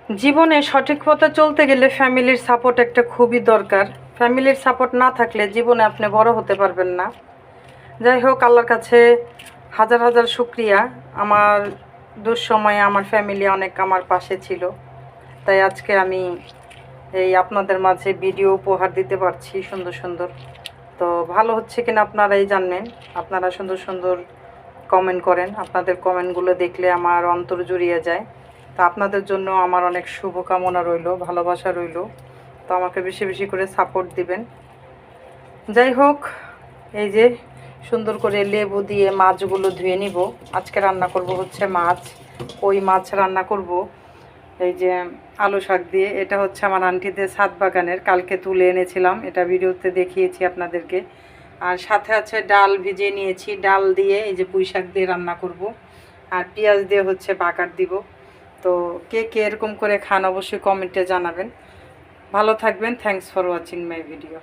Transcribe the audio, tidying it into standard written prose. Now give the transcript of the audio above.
জীবনে সঠিক পথে চলতে গেলে ফ্যামিলির সাপোর্ট একটা খুবই দরকার। ফ্যামিলির সাপোর্ট না থাকলে জীবনে আপনি বড় হতে পারবেন না। যাই হোক, আল্লাহর কাছে হাজার হাজার শুক্রিয়া, আমার দুঃসময়ে আমার ফ্যামিলি অনেক আমার পাশে ছিল। তাই আজকে আমি এই আপনাদের মাঝে ভিডিও উপহার দিতে পারছি সুন্দর সুন্দর। তো ভালো হচ্ছে কিনা আপনারাই জানবেন। আপনারা সুন্দর সুন্দর কমেন্ট করেন, আপনাদের কমেন্টগুলো দেখলে আমার অন্তর জুড়িয়ে যায়। তো আপনাদের জন্য আমার অনেক শুভকামনা রইল, ভালোবাসা রইল। তো আমাকে বেশি বেশি করে সাপোর্ট দিবেন। যাই হোক, এই যে সুন্দর করে লেবু দিয়ে মাছগুলো ধুয়ে নিব। আজকে রান্না করব হচ্ছে মাছ, কই মাছ রান্না করব। এই যে আলু শাক দিয়ে, এটা হচ্ছে আমার আন্টিদের ছাদ বাগানের, কালকে তুলে এনেছিলাম, এটা ভিডিওতে দেখিয়েছি আপনাদেরকে। আর সাথে আছে ডাল ভিজিয়ে নিয়েছি, ডাল দিয়ে এই যে পুঁই শাক দিয়ে রান্না করব। আর পেঁয়াজ দিয়ে হচ্ছে বাগার দিব। তো কে কে এরকম করে খান অবশ্যই কমেন্টে জানাবেন। ভালো থাকবেন। Thanks for watching my video.